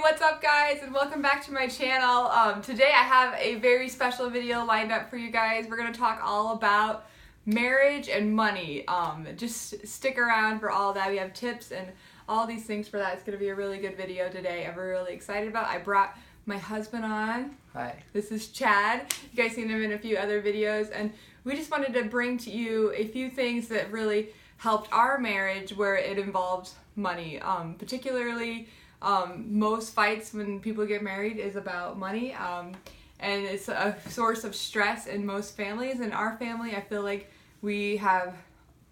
What's up, guys, and welcome back to my channel. Today I have a very special video lined up for you guys. We're going to talk all about marriage and money. Just stick around for all that. We have tips and all these things for that. It's going to be a really good video today. I'm really excited about. I brought my husband on. Hi. This is Chad. You guys seen him in a few other videos, and we just wanted to bring to you a few things that really helped our marriage where it involved money. Particularly, most fights when people get married is about money, and it's a source of stress in most families. In our family, I feel like we have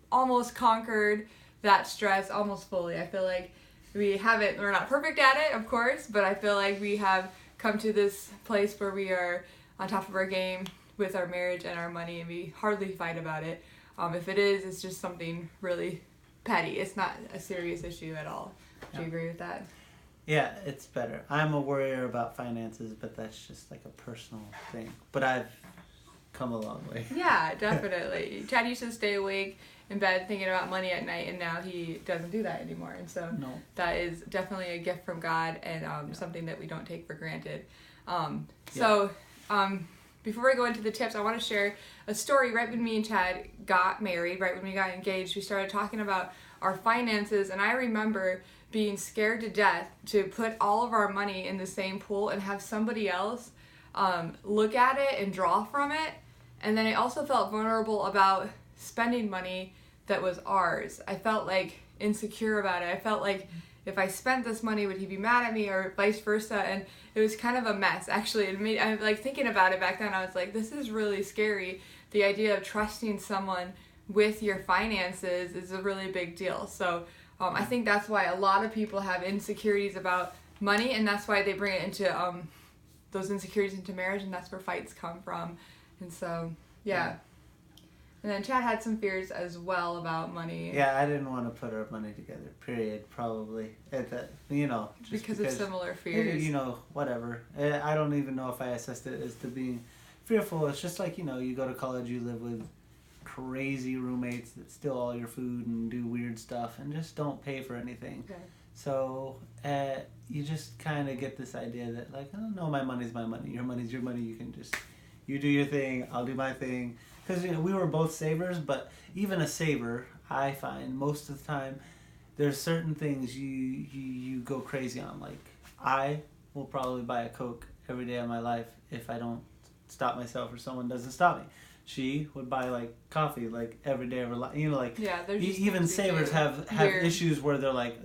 almost conquered that stress almost fully. I feel like we're not perfect at it, of course, but I feel like we have come to this place where we are on top of our game with our marriage and our money, and we hardly fight about it. If it is, it's just something really petty. It's not a serious issue at all. Do you agree with that? Yeah, it's better. I'm a worrier about finances, but that's just like a personal thing. But I've come a long way. Yeah, definitely. Chad used to stay awake in bed thinking about money at night, and now he doesn't do that anymore. And so that is definitely a gift from God, and something that we don't take for granted. Before we go into the tips, I want to share a story. Right when me and Chad got married, right when we got engaged, we started talking about our finances, and I remember being scared to death to put all of our money in the same pool and have somebody else look at it and draw from it. And then I also felt vulnerable about spending money that was ours. I felt like insecure about it. I felt like if I spent this money, would he be mad at me, or vice versa? And it was kind of a mess, actually. I'm like thinking about it back then. I was like, this is really scary. The idea of trusting someone with your finances is a really big deal. So I think that's why a lot of people have insecurities about money, and that's why they bring it into those insecurities into marriage, and that's where fights come from. And so, yeah. And then Chad had some fears as well about money. Yeah, I didn't want to put our money together, period, probably. Just because of similar fears. Whatever. I don't even know if I assessed it as to being fearful. It's just like, you go to college, you live with crazy roommates that steal all your food and do weird stuff and just don't pay for anything. Okay. So you just kind of get this idea that, like, oh, no, my money's my money. Your money's your money. You do your thing, I'll do my thing. Because we were both savers, but even a saver, I find most of the time, there's certain things you go crazy on. Like, I will probably buy a Coke every day of my life if I don't stop myself or someone doesn't stop me. She would buy like coffee like every day of her life. Even savers have issues where they're like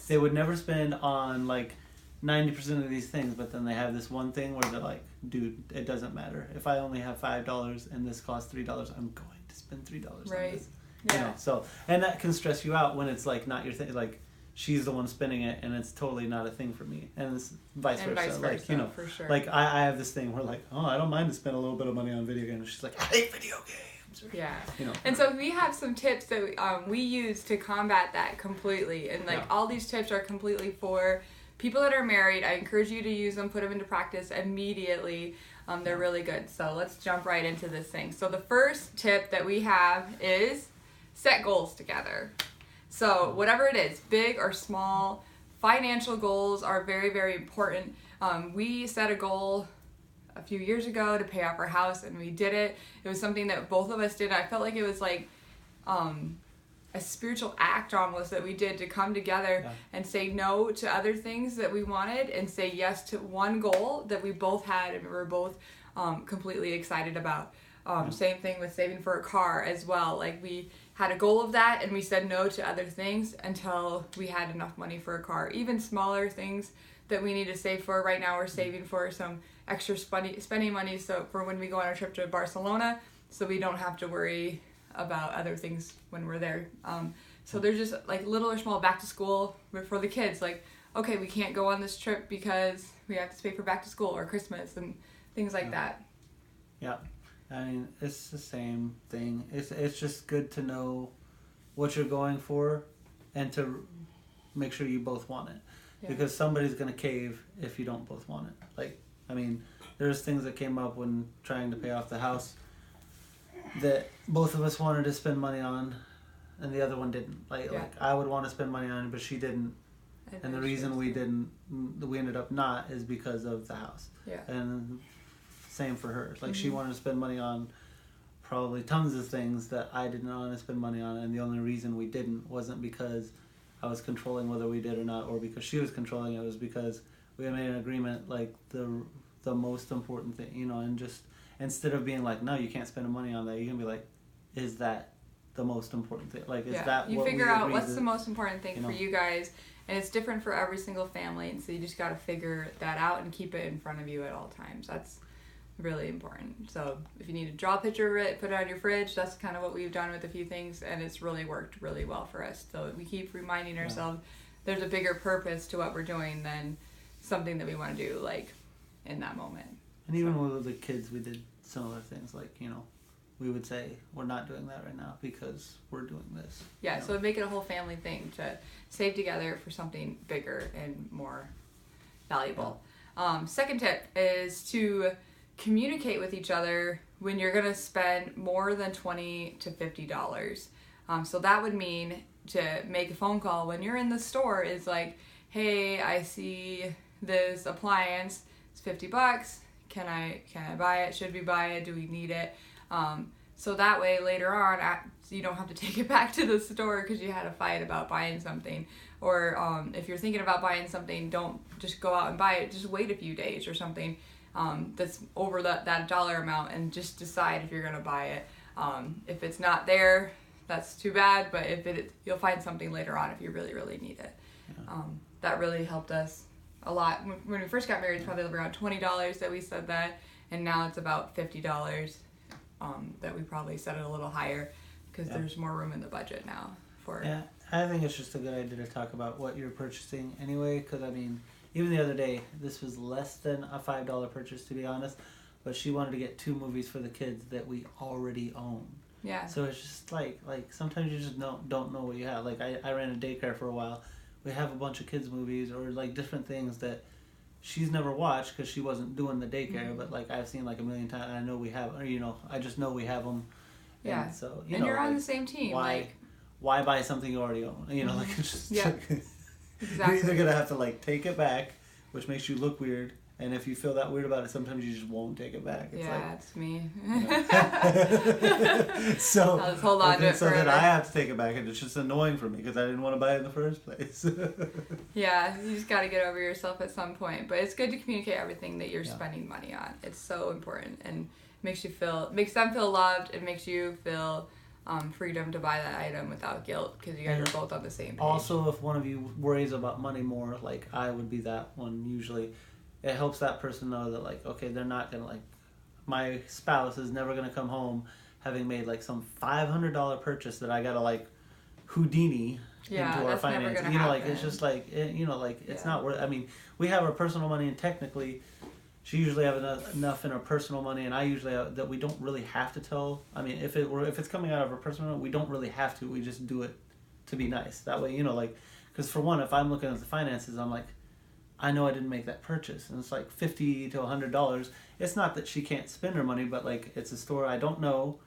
they would never spend on like 90% of these things, but then they have this one thing where they're like, dude, it doesn't matter. If I only have $5 and this costs $3, I'm going to spend $3 on this. Yeah. And that can stress you out when it's like not your thing. Like, she's the one spending it, and it's totally not a thing for me. And it's vice versa. Like, for sure. Like I have this thing where like, oh, I don't mind to spend a little bit of money on video games. She's like, I hate video games. Yeah. And so we have some tips that we use to combat that completely. And all these tips are completely for people that are married. I encourage you to use them, put them into practice immediately. They're really good. So let's jump right into this thing. So the first tip that we have is set goals together. So whatever it is, big or small, financial goals are very, very important. We set a goal a few years ago to pay off our house, and we did it. It was something that both of us did. I felt like it was like a spiritual act almost that we did to come together and say no to other things that we wanted and say yes to one goal that we both had and we were both completely excited about. Same thing with saving for a car as well. Like, we had a goal of that, and we said no to other things until we had enough money for a car. Even smaller things that we need to save for. Right now we're saving for some extra spending money so for when we go on our trip to Barcelona, so we don't have to worry about other things when we're there. So there's just like little or small back to school for the kids. Like, okay, we can't go on this trip because we have to pay for back to school or Christmas and things like that. Yeah. I mean, it's the same thing. It's just good to know what you're going for and to make sure you both want it. Yeah. Because somebody's going to cave if you don't both want it. Like, I mean, there's things that came up when trying to pay off the house that both of us wanted to spend money on and the other one didn't. Like I would want to spend money on it, but she didn't. And the reason we ended up not is because of the house. Yeah. And same for her. Like she wanted to spend money on probably tons of things that I didn't want to spend money on, and the only reason we didn't wasn't because I was controlling whether we did or not, or because she was controlling it. It was because we had made an agreement, like the most important thing, and just instead of being like, no, you can't spend money on that, you can be like, is that the most important thing? Like, is that you what figure we out agreed what's the most important thing for you guys, and it's different for every single family, and so you just got to figure that out and keep it in front of you at all times. That's really important. So if you need to draw a picture of it, put it on your fridge. That's kind of what we've done with a few things, and it's really worked really well for us. So we keep reminding ourselves there's a bigger purpose to what we're doing than something that we want to do like in that moment. And even with the kids, we did similar things. Like, we would say we're not doing that right now because we're doing this. Yeah, so make it a whole family thing to save together for something bigger and more valuable. Second tip is to communicate with each other when you're going to spend more than $20 to $50. So that would mean to make a phone call when you're in the store is like, hey, I see this appliance, it's $50. Can I buy it? Should we buy it? Do we need it? So that way later on, you don't have to take it back to the store because you had a fight about buying something. Or if you're thinking about buying something, don't just go out and buy it. Just wait a few days or something that's over that dollar amount and just decide if you're going to buy it. If it's not there, that's too bad, but you'll find something later on if you really, really need it. Yeah. That really helped us a lot. When we first got married, it's probably around $20 that we said that, and now it's about $50 that we probably set it a little higher because there's more room in the budget now for it. Yeah, I think it's just a good idea to talk about what you're purchasing anyway, because even the other day, this was less than a $5 purchase, to be honest, but she wanted to get 2 movies for the kids that we already own. Yeah. So it's just like sometimes you just don't know what you have. Like I ran a daycare for a while. We have a bunch of kids movies or like different things that she's never watched because she wasn't doing the daycare, but like I've seen like a million times. And I know we have, or I just know we have them. Yeah. And so and you're on the same team. Why buy something you already own? Like it's just exactly. You're either gonna have to like take it back, which makes you look weird. And if you feel that weird about it, sometimes you just won't take it back. It's that's me. So I'll just hold on to it so forever. then I have to take it back, and it's just annoying for me because I didn't want to buy it in the first place. Yeah, you just got to get over yourself at some point. But it's good to communicate everything that you're spending money on. It's so important and makes them feel loved. It makes you feel freedom to buy that item without guilt because you guys are both on the same page. Also, if one of you worries about money more, like I would be that one usually. It helps that person know that, like, okay, they're not going to, like, my spouse is never going to come home having made, like, some $500 purchase that I got to, like, Houdini into our finances. It's just, like, it's not worth we have our personal money, and technically, she usually have enough in her personal money, and I usually have, that we don't really have to tell. If it's coming out of her personal money, we don't really have to. We just do it to be nice. That way, because for one, if I'm looking at the finances, I'm like, I know I didn't make that purchase, and it's like $50 to $100. It's not that she can't spend her money, but like it's a store I don't know,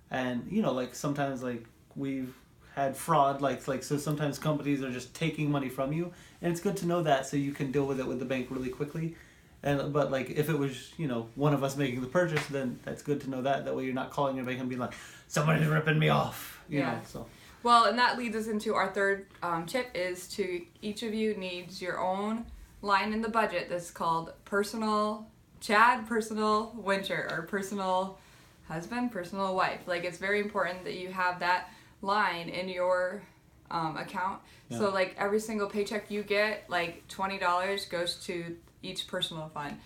and like sometimes like we've had fraud, like so sometimes companies are just taking money from you, and it's good to know that so you can deal with it with the bank really quickly. But like if it was one of us making the purchase, then that's good to know that way you're not calling your bank and being like, somebody's ripping me off, you know. So. Well, and that leads us into our third tip is to each of you needs your own line in the budget that's called personal Chad, personal Winter, or personal husband, personal wife. Like it's very important that you have that line in your account. Yeah. So like every single paycheck you get, like $20 goes to each personal fund,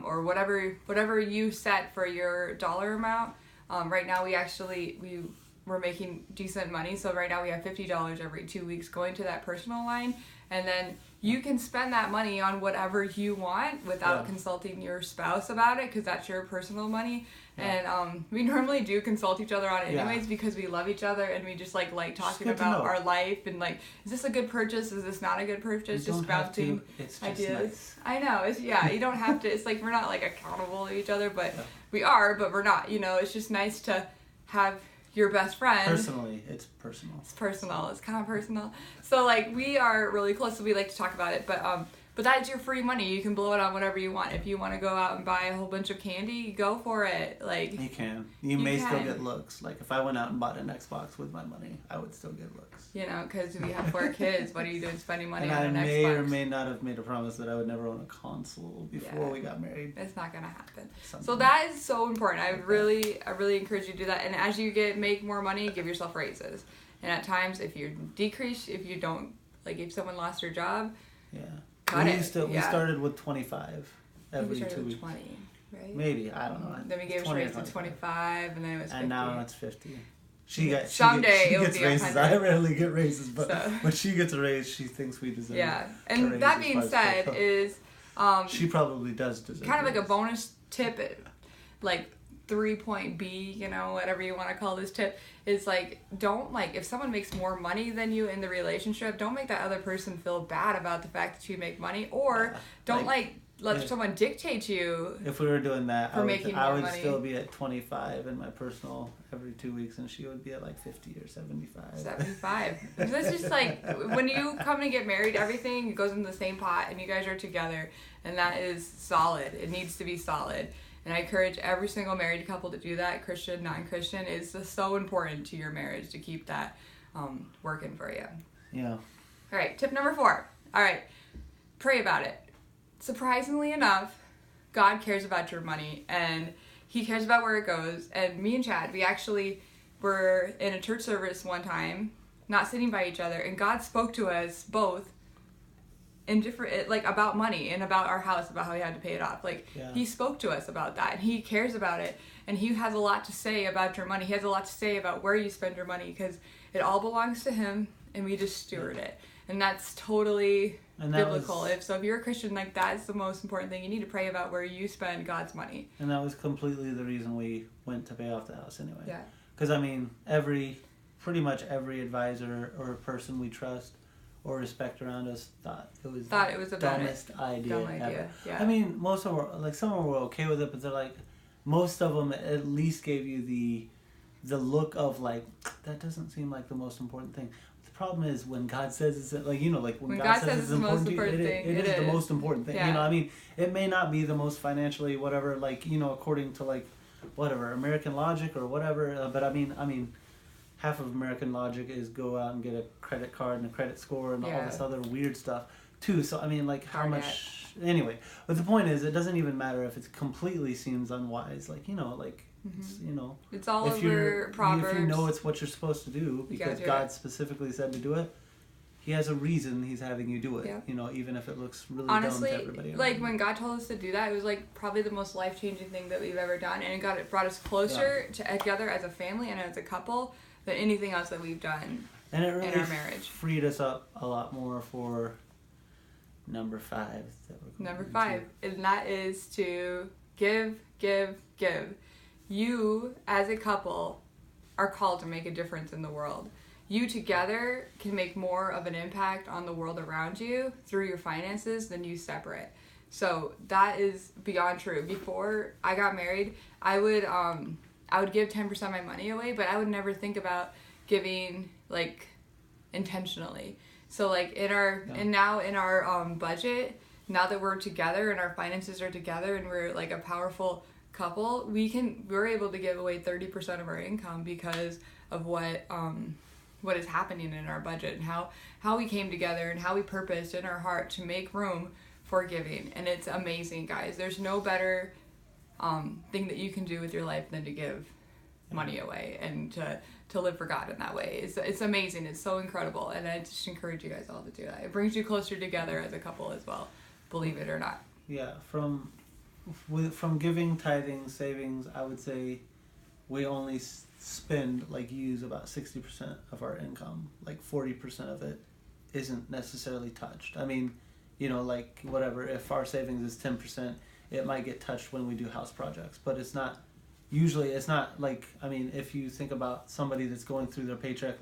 or whatever you set for your dollar amount. Right now we're making decent money, so right now we have $50 every 2 weeks going to that personal line, and then you can spend that money on whatever you want without consulting your spouse about it, because that's your personal money. Yeah. And we normally do consult each other on it anyways because we love each other and we just like talking about our life and like, is this a good purchase? Is this not a good purchase? Just bouncing ideas. Nice. I know. You don't have to. It's like we're not like accountable to each other, but we are, but we're not. It's just nice to have your best friend. Personally, it's personal. It's personal. It's kind of personal. So like we are really close, so we like to talk about it. But that's your free money. You can blow it on whatever you want. If you want to go out and buy a whole bunch of candy, go for it. Like you can. You may still get looks. Like if I went out and bought an Xbox with my money, I would still get looks. You know, because we have 4 kids. What are you doing spending money on an Xbox? And I may or may not have made a promise that I would never own a console before we got married. It's not gonna happen. So that is so important. I really encourage you to do that. And as you make more money, give yourself raises. And at times, if you decrease, if you don't, like if someone lost their job, we started with 25 every 2 weeks. 20, right? Maybe, I don't know. Then we gave a raise to 25, and then it was 50. And now it's 50. She gets raises. I rarely get raises, but when she gets a raise, she thinks we deserve it. Yeah, and that being said, is she probably does deserve kind of like a bonus tip, like 3-point B, you know, whatever you want to call this tip, is like don't if someone makes more money than you in the relationship, don't make that other person feel bad about the fact that you make money, or don't let someone dictate to you. If we were doing that, I would money. Still be at 25 in my personal every 2 weeks, and she would be at like 50 or 75. 75. That's just like when you come to get married, everything goes in the same pot, and you guys are together, and that is solid. It needs to be solid. And I encourage every single married couple to do that, Christian, non-Christian. It's just so important to your marriage to keep that working for you. Yeah. All right, tip number 4. All right, pray about it. Surprisingly enough, God cares about your money, and he cares about where it goes. And me and Chad, we actually were in a church service one time, not sitting by each other, and God spoke to us both in different, about money and about our house, about how we had to pay it off. He spoke to us about that, and he cares about it, and he has a lot to say about your money. He has a lot to say about where you spend your money, because it all belongs to him, and we just steward it. And that's totally biblical. If you're a Christian, that's the most important thing. You need to pray about where you spend God's money. And that was completely the reason we went to pay off the house anyway. Yeah. Because pretty much every advisor or person we trust or respect around us thought it was the dumbest idea ever. Yeah. I mean, most of them were, some of them were okay with it, but they're most of them at least gave you the look of that doesn't seem like the most important thing. The problem is when God says it's when God says it's important to you, it is the most important thing. Yeah. It may not be the most financially whatever, according to whatever American logic or whatever, but I mean half of American logic is go out and get a credit card and a credit score and all this other weird stuff too. So I mean how much anyway, but the point is it doesn't even matter if it completely seems unwise, it's all over Proverbs. If you know it's what you're supposed to do because God specifically said to do it, he has a reason he's having you do it. Yeah. Even if it looks really honestly, dumb to everybody. When God told us to do that, it was probably the most life-changing thing that we've ever done, and it brought us closer together as a family and as a couple than anything else that we've done and it really in our marriage. Freed us up a lot more for number 5. Number 5, and that is to give. You, as a couple, are called to make a difference in the world. You together can make more of an impact on the world around you through your finances than you separate. So that is beyond true. Before I got married, I would give 10% of my money away, but I would never think about giving intentionally. So and now in our budget, now that we're together and our finances are together and we're a powerful couple, we're able to give away 30% of our income because of what is happening in our budget and how we came together and how we purposed in our heart to make room for giving. And it's amazing, guys. There's no better thing that you can do with your life than to give money away and to live for God in that way. It's amazing. It's so incredible, and I just encourage you guys all to do that. It brings you closer together as a couple as well, believe it or not. Yeah, from giving, tithing, savings, I would say we only spend use about 60% of our income. 40% of it isn't necessarily touched. I mean, whatever, if our savings is 10%, it might get touched when we do house projects, but it's not if you think about somebody that's going through their paycheck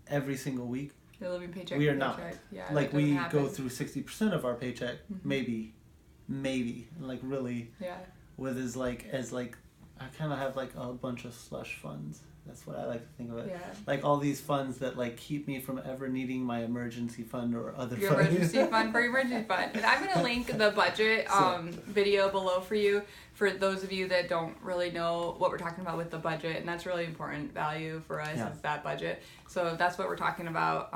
every single week, they're living paycheck we are to not. Paycheck. Yeah, we go through 60% of our paycheck, maybe, really. Yeah. With I kind of have a bunch of slush funds That's what I like to think of it. Yeah. Like all these funds that like keep me from ever needing my emergency fund or other Your fund. emergency fund for your emergency fund. And I'm going to link the budget video below for you, for those of you that don't really know what we're talking about with the budget. And that's really important value for us, is that budget. So that's what we're talking about.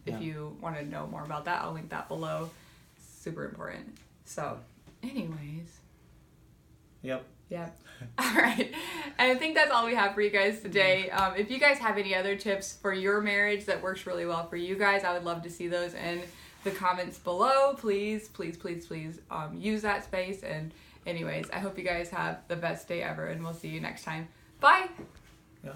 If you want to know more about that, I'll link that below. Super important. So, anyways. Yep. All right. And I think that's all we have for you guys today. If you guys have any other tips for your marriage that works really well for you guys, I would love to see those in the comments below. Please use that space. And anyways, I hope you guys have the best day ever, and we'll see you next time. Bye. Yeah.